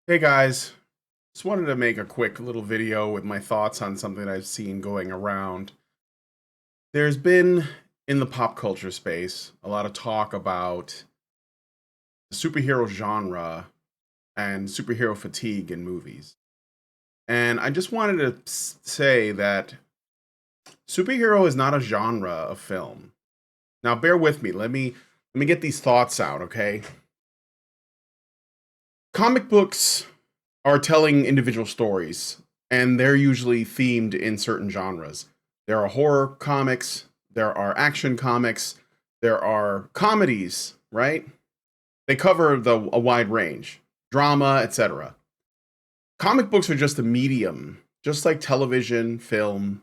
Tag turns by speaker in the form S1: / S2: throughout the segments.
S1: Hey guys, just wanted to make a quick little video with my thoughts on something I've seen going around. There's been, in the pop culture space, a lot of talk about the superhero genre and superhero fatigue in movies. And I just wanted to say that superhero is not a genre of film. Now bear with me. Let me get these thoughts out, okay? Comic books are telling individual stories, and they're usually themed in certain genres. There are horror comics, there are action comics, there are comedies, right? They cover a wide range, drama, etc. Comic books are just a medium, just like television, film,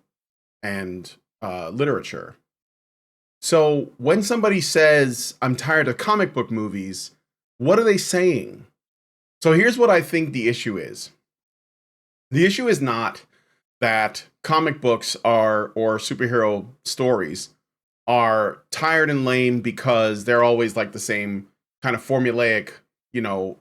S1: and literature. So when somebody says, I'm tired of comic book movies, what are they saying? So here's what I think the issue is. The issue is not that comic books are or superhero stories are tired and lame because they're always like the same kind of formulaic,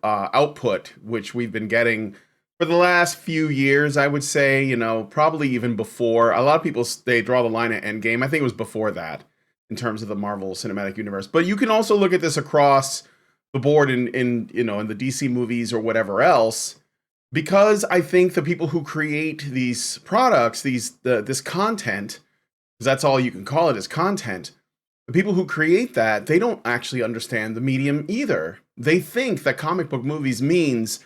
S1: output which we've been getting for the last few years. I would say, probably even before. A lot of people they draw the line at Endgame. I think it was before that in terms of the Marvel Cinematic Universe. But you can also look at this across the board in the DC movies or whatever else, because I think the people who create these products, this content, because that's all you can call it, is content. The people who create that, they don't actually understand the medium either. They think that comic book movies means,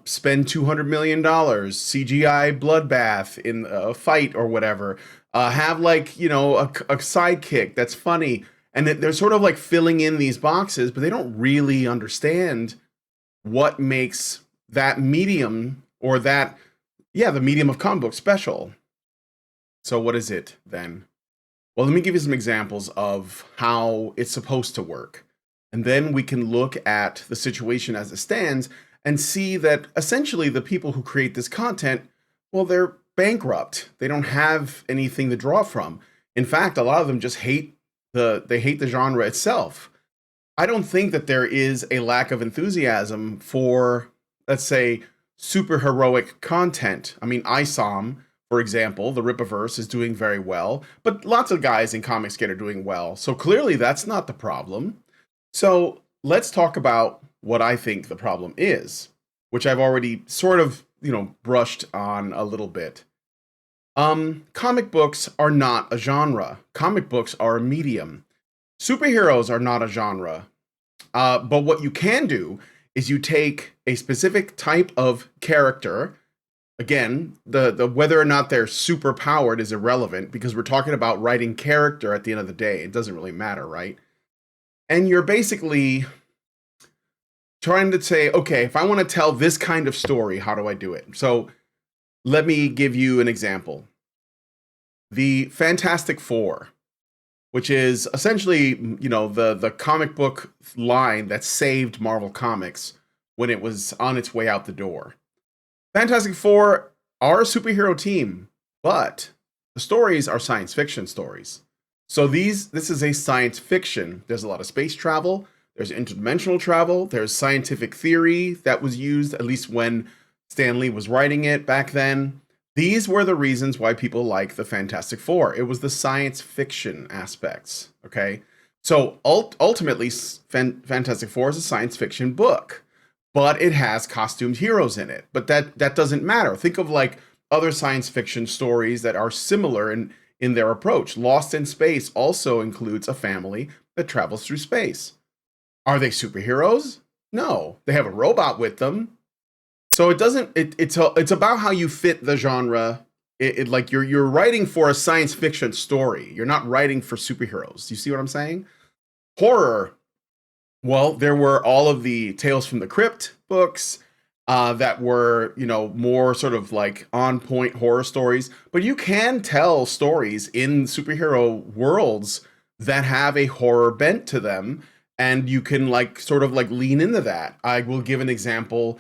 S1: spend $200 million, CGI bloodbath in a fight or whatever, have like a sidekick that's funny, and they're sort of like filling in these boxes, but they don't really understand what makes that medium or the medium of comic book special. So what is it then? Well, let me give you some examples of how it's supposed to work. And then we can look at the situation as it stands and see that essentially the people who create this content, well, they're bankrupt. They don't have anything to draw from. In fact, a lot of them just hate the genre itself. I don't think that there is a lack of enthusiasm for, let's say, super heroic content. I mean, ISOM, for example, the Rippaverse is doing very well, but lots of guys in Comicsgate are doing well. So clearly that's not the problem. So let's talk about what I think the problem is, which I've already sort of, brushed on a little bit. Comic books are not a genre. Comic books are a medium. Superheroes are not a genre. But what you can do is you take a specific type of character. Again, the whether or not they're super powered is irrelevant because we're talking about writing character at the end of the day. It doesn't really matter, right? And you're basically trying to say, okay, if I want to tell this kind of story, how do I do it? So let me give you an example. The Fantastic Four, which is essentially, the comic book line that saved Marvel Comics when it was on its way out the door. Fantastic Four are a superhero team, but the stories are science fiction stories. So this is a science fiction. There's a lot of space travel, there's interdimensional travel, there's scientific theory that was used, at least when Stan Lee was writing it back then. These were the reasons why people like the Fantastic Four. It was the science fiction aspects, okay? So ultimately, Fantastic Four is a science fiction book, but it has costumed heroes in it. But that doesn't matter. Think of like other science fiction stories that are similar in their approach. Lost in Space also includes a family that travels through space. Are they superheroes? No, they have a robot with them. So it doesn't. It's about how you fit the genre. Like you're writing for a science fiction story. You're not writing for superheroes. You see what I'm saying? Horror. Well, there were all of the Tales from the Crypt books that were, more sort of like on point horror stories. But you can tell stories in superhero worlds that have a horror bent to them, and you can like sort of like lean into that. I will give an example.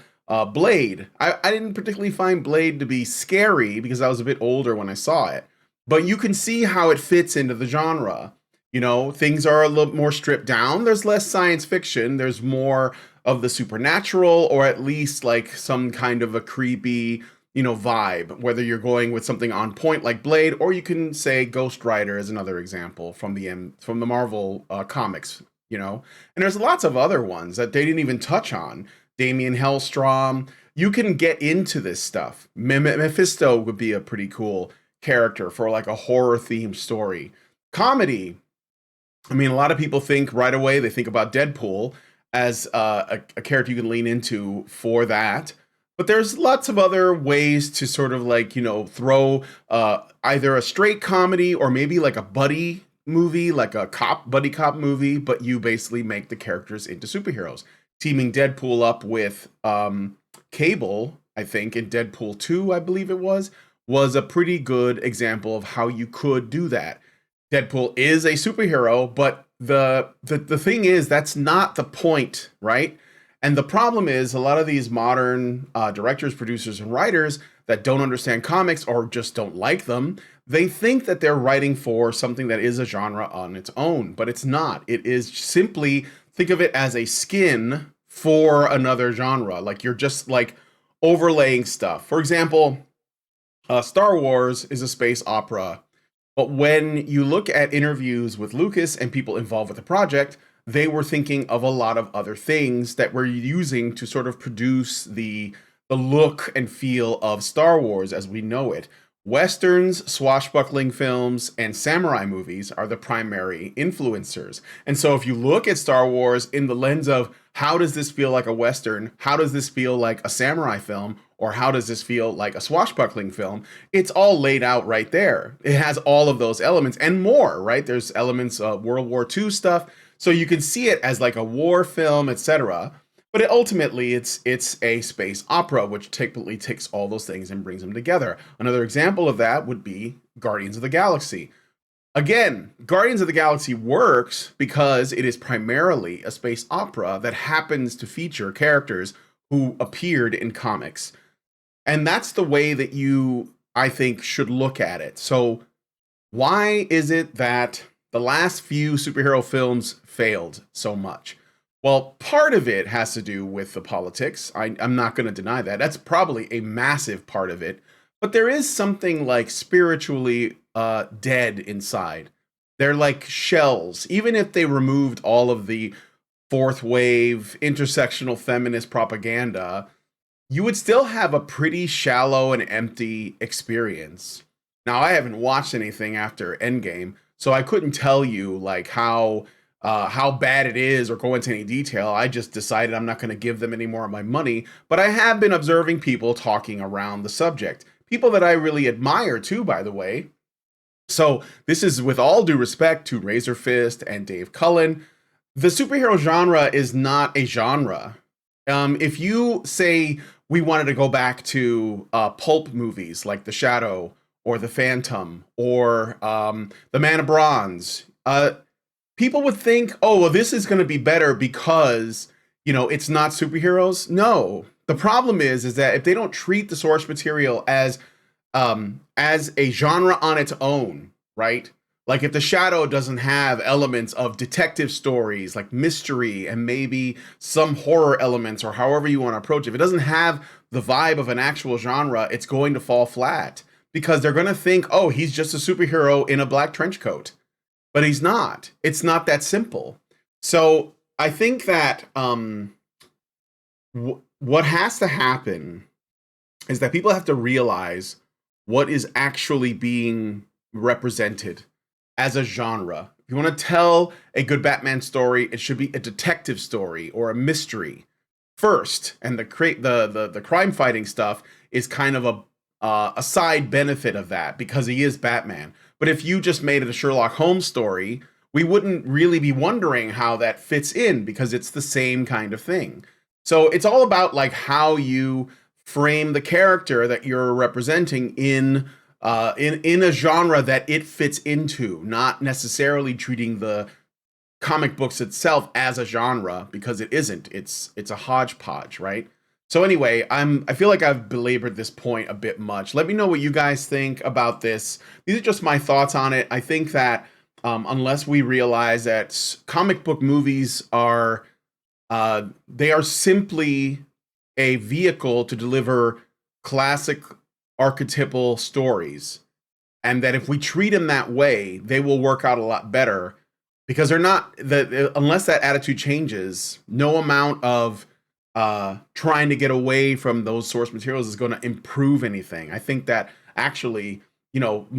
S1: Blade. I didn't particularly find Blade to be scary because I was a bit older when I saw it, but you can see how it fits into the genre. Things are a little more stripped down. There's less science fiction. There's more of the supernatural, or at least like some kind of a creepy, vibe. Whether you're going with something on point like Blade, or you can say Ghost Rider as another example from the Marvel comics. And there's lots of other ones that they didn't even touch on. Damien Hellstrom. You can get into this stuff. Mephisto would be a pretty cool character for like a horror themed story. Comedy, I mean, a lot of people think right away, they think about Deadpool as a character you can lean into for that. But there's lots of other ways to sort of like, throw either a straight comedy or maybe like a buddy movie, like a buddy cop movie, but you basically make the characters into superheroes. Teaming Deadpool up with Cable, I think, in Deadpool 2, I believe it was a pretty good example of how you could do that. Deadpool is a superhero, but the thing is that's not the point, right? And the problem is a lot of these modern directors, producers, and writers that don't understand comics or just don't like them, they think that they're writing for something that is a genre on its own, but it's not. It is simply, think of it as a skin for another genre. Like you're just like overlaying stuff. For example, Star Wars is a space opera. But when you look at interviews with Lucas and people involved with the project, they were thinking of a lot of other things that we're using to sort of produce the look and feel of Star Wars as we know it. Westerns, swashbuckling films, and samurai movies are the primary influencers. And so if you look at Star Wars in the lens of how does this feel like a Western? How does this feel like a samurai film? Or how does this feel like a swashbuckling film? It's all laid out right there. It has all of those elements and more, right? There's elements of World War II stuff. So you can see it as like a war film, etc. But ultimately, it's a space opera, which typically takes all those things and brings them together. Another example of that would be Guardians of the Galaxy. Again, Guardians of the Galaxy works because it is primarily a space opera that happens to feature characters who appeared in comics. And that's the way that you, I think, should look at it. So, why is it that the last few superhero films failed so much? Well, part of it has to do with the politics. I'm not going to deny that. That's probably a massive part of it. But there is something like spiritually dead inside. They're like shells. Even if they removed all of the fourth wave intersectional feminist propaganda, you would still have a pretty shallow and empty experience. Now, I haven't watched anything after Endgame, so I couldn't tell you like how bad it is or go into any detail. I just decided I'm not going to give them any more of my money. But I have been observing people talking around the subject. People that I really admire too, by the way. So this is with all due respect to Razor Fist and Dave Cullen. The superhero genre is not a genre. If you say we wanted to go back to pulp movies like The Shadow or The Phantom or The Man of Bronze, people would think, oh, well, this is going to be better because, it's not superheroes. No, the problem is that if they don't treat the source material as a genre on its own, right? Like if The Shadow doesn't have elements of detective stories, like mystery and maybe some horror elements or however you want to approach it, if it doesn't have the vibe of an actual genre, it's going to fall flat because they're going to think, oh, he's just a superhero in a black trench coat. But he's not. It's not that simple. So I think that what has to happen is that people have to realize what is actually being represented as a genre. If you want to tell a good Batman story, it should be a detective story or a mystery first, and the crime fighting stuff is kind of a side benefit of that because he is Batman. But if you just made it a Sherlock Holmes story, we wouldn't really be wondering how that fits in because it's the same kind of thing. So it's all about like how you frame the character that you're representing in a genre that it fits into, not necessarily treating the comic books itself as a genre because it isn't. It's a hodgepodge, right? So anyway, I feel like I've belabored this point a bit much. Let me know what you guys think about this. These are just my thoughts on it. I think that unless we realize that comic book movies are they are simply a vehicle to deliver classic archetypal stories, and that if we treat them that way, they will work out a lot better because they're not unless that attitude changes, no amount of trying to get away from those source materials is going to improve anything. I think that actually,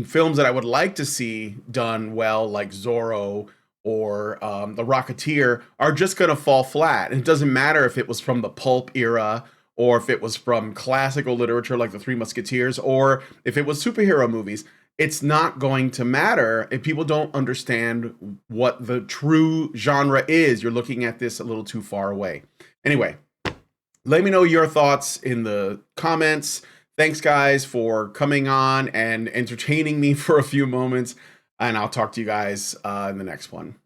S1: films that I would like to see done well, like Zorro or The Rocketeer, are just going to fall flat. And it doesn't matter if it was from the pulp era or if it was from classical literature like The Three Musketeers or if it was superhero movies. It's not going to matter if people don't understand what the true genre is. You're looking at this a little too far away. Anyway, let me know your thoughts in the comments. Thanks, guys, for coming on and entertaining me for a few moments. And I'll talk to you guys in the next one.